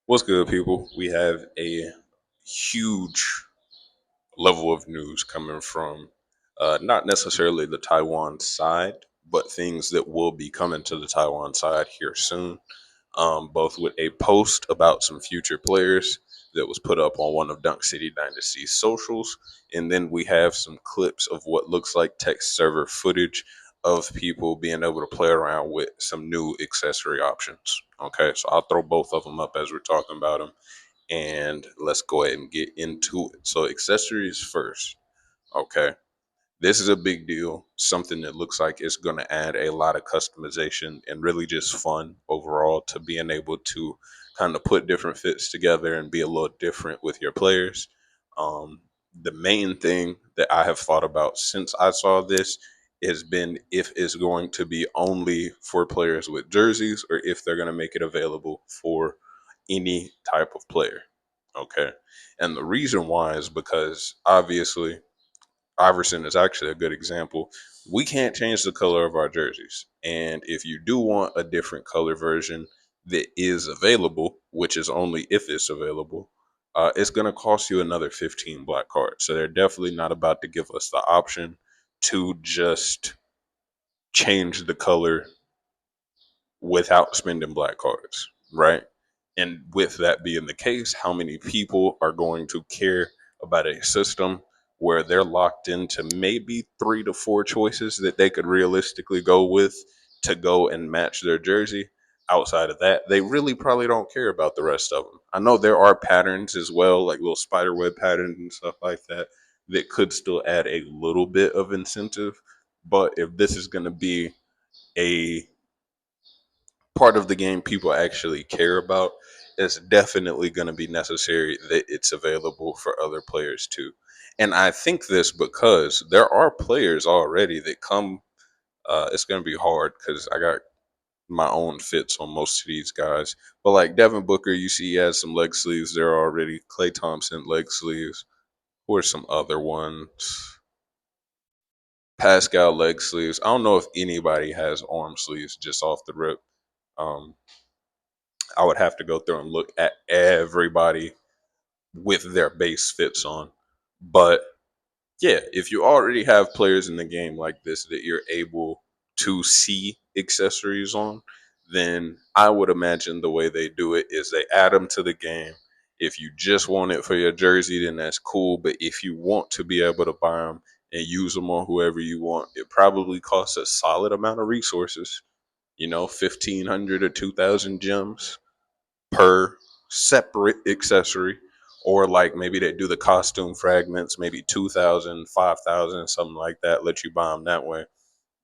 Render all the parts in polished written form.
What's good, people? We have a huge level of news coming from not necessarily the Taiwan side, but things that will be coming to the Taiwan side here soon. Both with a post about some future players that was put up on one of Dunk City Dynasty's socials. And then we have some clips of what looks like text server footage of people being able to play around with some new accessory options. Okay, so I'll throw both of them up as we're talking about them and let's go ahead and get into it. So, accessories first. Okay. This is a big deal, something that looks like it's going to add a lot of customization and really just fun overall to being able to kind of put different fits together and be a little different with your players. Um, the main thing that I have thought about since I saw this has been if it's going to be only for players with jerseys or if they're going to make it available for any type of player. Okay. And the reason why is because obviously Iverson is actually a good example. We can't change the color of our jerseys. And if you do want a different color version that is available, which is only if it's available, it's going to cost you another 15 black cards. So they're definitely not about to give us the option to just change the color without spending black cards, right? And with that being the case, how many people are going to care about a system where they're locked into maybe 3 to 4 choices that they could realistically go with to go and match their jersey? Outside of that, they really probably don't care about the rest of them. I know there are patterns as well, like little spider web patterns and stuff like that, that could still add a little bit of incentive. But if this is going to be a part of the game people actually care about, it's definitely going to be necessary that it's available for other players too. And I think this because there are players already that come. It's going to be hard because I got my own fits on most of these guys. But like Devin Booker, you see he has some leg sleeves there already. Klay Thompson leg sleeves, or some other ones. Pascal leg sleeves. I don't know if anybody has arm sleeves just off the rip. Um, I would have to go through and look at everybody with their base fits on. But yeah, if you already have players in the game like this that you're able to see accessories on, then I would imagine the way they do it is they add them to the game. If you just want it for your jersey, then that's cool. But if you want to be able to buy them and use them on whoever you want, it probably costs a solid amount of resources. 1,500 or 2,000 gems per separate accessory, or like maybe they do the costume fragments, maybe 2,000, 5,000, something like that, let you buy them that way.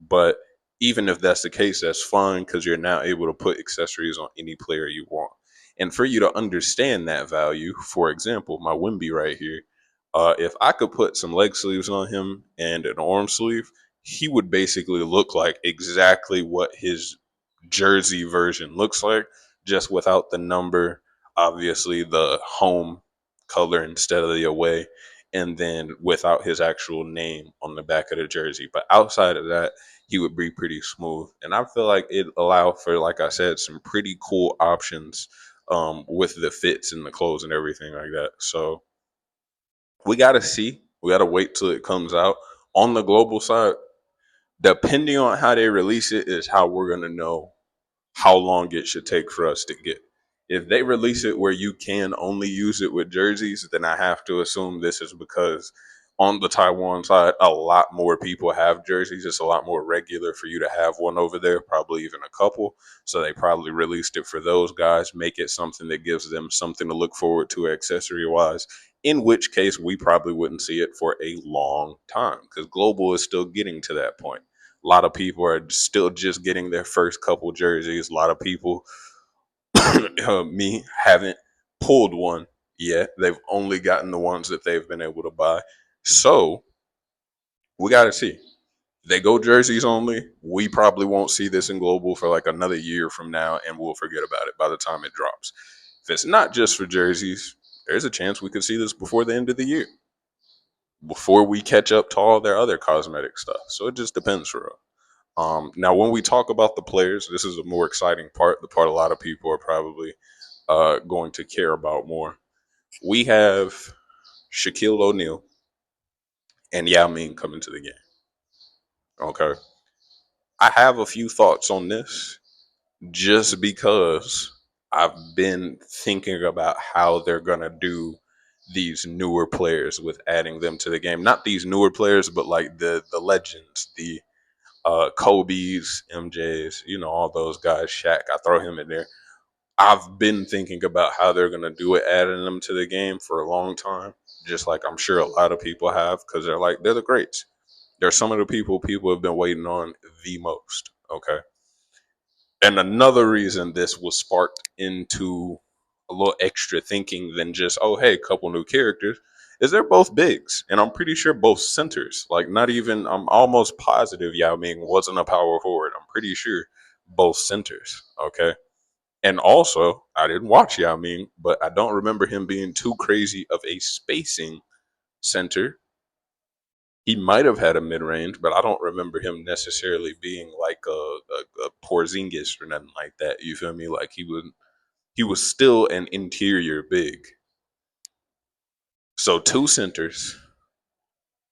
But even if that's the case, that's fine because you're now able to put accessories on any player you want. And for you to understand that value, for example, my Wimby right here, if I could put some leg sleeves on him and an arm sleeve, he would basically look like exactly what his jersey version looks like, just without the number, obviously the home color instead of the away, and then without his actual name on the back of the jersey. But outside of that, he would be pretty smooth. And I feel like it allowed for, like I said, some pretty cool options with the fits and the clothes and everything like that. So we got to see. We got to wait till it comes out. On the global side, depending on how they release it, is how we're going to know how long it should take for us to get. If they release it where you can only use it with jerseys, then I have to assume this is because on the Taiwan side, a lot more people have jerseys. It's a lot more regular for you to have one over there, probably even a couple. So they probably released it for those guys, make it something that gives them something to look forward to accessory wise. In which case, we probably wouldn't see it for a long time because global is still getting to that point. A lot of people are still just getting their first couple jerseys. A lot of people, me, haven't pulled one yet. They've only gotten the ones that they've been able to buy. So we got to see. They go jerseys only. We probably won't see this in global for like another year from now, and we'll forget about it by the time it drops. If it's not just for jerseys, there's a chance we could see this before the end of the year, before we catch up to all their other cosmetic stuff. So it just depends for us. Now, when we talk about the players, this is a more exciting part. The part a lot of people are probably going to care about more. We have Shaquille O'Neal and Yao Ming coming to the game. Okay. I have a few thoughts on this just because I've been thinking about how they're going to do these newer players with adding them to the game. Not these newer players, but like the legends, the Kobe's, MJ's, all those guys, Shaq. I throw him in there. I've been thinking about how they're going to do it, adding them to the game for a long time, just like I'm sure a lot of people have, because they're the greats. They're some of the people have been waiting on the most. Okay. And another reason this was sparked into a little extra thinking than just, oh, hey, couple new characters, is they're both bigs. And I'm pretty sure both centers. Like, not even, I'm almost positive Yao Ming wasn't a power forward. I'm pretty sure both centers. Okay. And also, I didn't watch Yao Ming, but I don't remember him being too crazy of a spacing center. He might have had a mid range, but I don't remember him necessarily being like a Porzingis or nothing like that. You feel me? Like he was still an interior big. So two centers,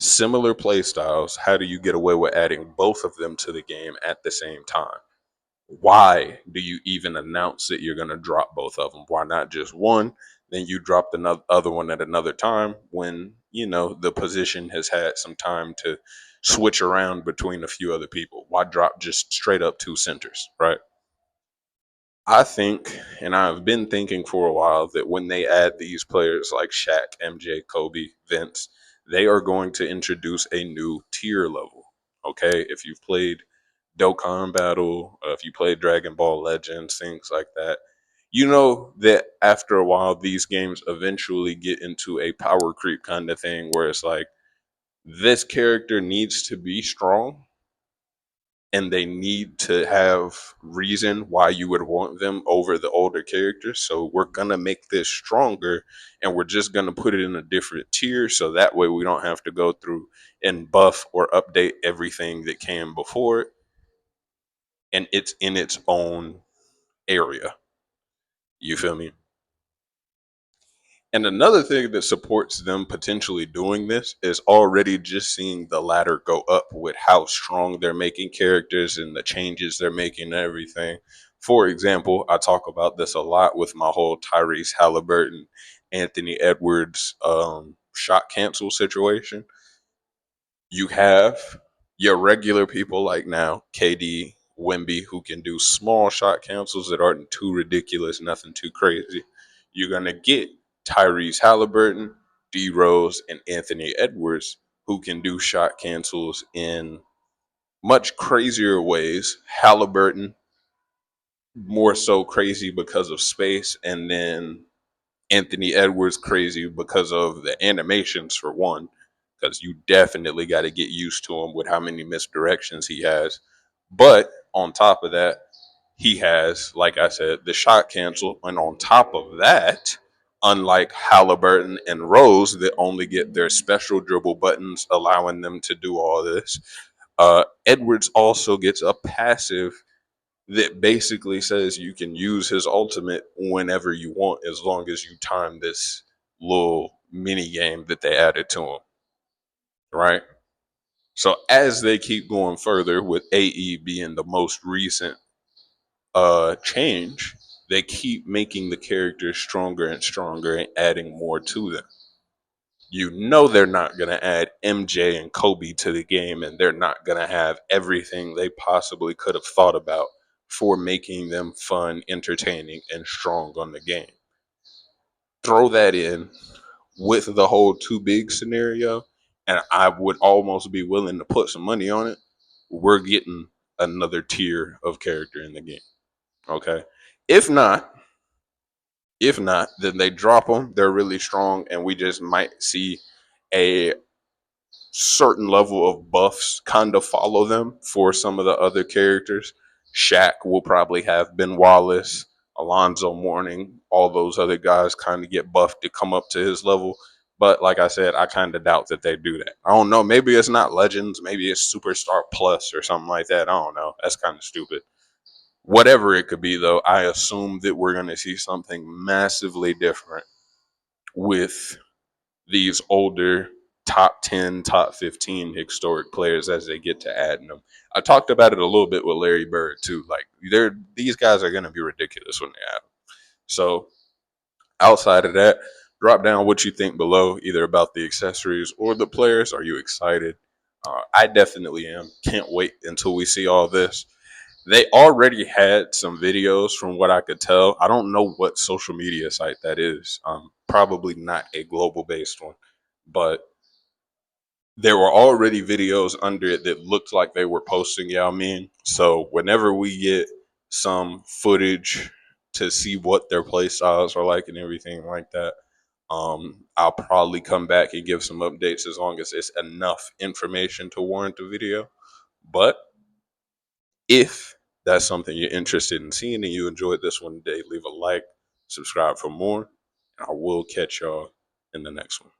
similar play styles. How do you get away with adding both of them to the game at the same time? Why do you even announce that you're going to drop both of them? Why not just one? Then you drop the other one at another time when, the position has had some time to switch around between a few other people. Why drop just straight up two centers, right? I think, and I've been thinking for a while, that when they add these players like Shaq, MJ, Kobe, Vince, they are going to introduce a new tier level. Okay, if you've played Dokkan Battle, if you play Dragon Ball Legends, things like that, you know that after a while, these games eventually get into a power creep kind of thing where it's like, this character needs to be strong and they need to have reason why you would want them over the older characters. So we're gonna make this stronger, and we're just gonna put it in a different tier, so that way we don't have to go through and buff or update everything that came before it, and it's in its own area. You feel me? And another thing that supports them potentially doing this is already just seeing the ladder go up with how strong they're making characters and the changes they're making and everything. For example, I talk about this a lot with my whole Tyrese Halliburton, Anthony Edwards shot cancel situation. You have your regular people like now, KD, Wimby, who can do small shot cancels that aren't too ridiculous, nothing too crazy. You're going to get Tyrese Halliburton, D Rose, and Anthony Edwards, who can do shot cancels in much crazier ways. Halliburton, more so crazy because of space, and then Anthony Edwards crazy because of the animations for one, because you definitely got to get used to him with how many misdirections he has. But on top of that, he has, like I said, the shot cancel, and on top of that, unlike Halliburton and Rose that only get their special dribble buttons, allowing them to do all this, Edwards also gets a passive that basically says you can use his ultimate whenever you want as long as you time this little mini game that they added to him, right? So as they keep going further with AE being the most recent change, they keep making the characters stronger and stronger and adding more to them. You know they're not going to add MJ and Kobe to the game, and they're not going to have everything they possibly could have thought about for making them fun, entertaining, and strong on the game. Throw that in with the whole too big scenario, and I would almost be willing to put some money on it. We're getting another tier of character in the game. Okay. If not, then they drop them. They're really strong, and we just might see a certain level of buffs kind of follow them for some of the other characters. Shaq will probably have Ben Wallace, Alonzo Mourning, all those other guys kind of get buffed to come up to his level. But like I said, I kind of doubt that they do that. I don't know. Maybe it's not Legends. Maybe it's Superstar Plus or something like that. I don't know. That's kind of stupid. Whatever it could be, though, I assume that we're going to see something massively different with these older top 10, top 15 historic players as they get to adding them. I talked about it a little bit with Larry Bird, too. Like, these guys are going to be ridiculous when they add them. So, outside of that, drop down what you think below, either about the accessories or the players. Are you excited? I definitely am. Can't wait until we see all this. They already had some videos from what I could tell. I don't know what social media site that is. Probably not a global based one, but there were already videos under it that looked like they were posting Yao Ming. So whenever we get some footage to see what their play styles are like and everything like that, I'll probably come back and give some updates as long as it's enough information to warrant the video. But if that's something you're interested in seeing and you enjoyed this one today, leave a like, subscribe for more, and I will catch y'all in the next one.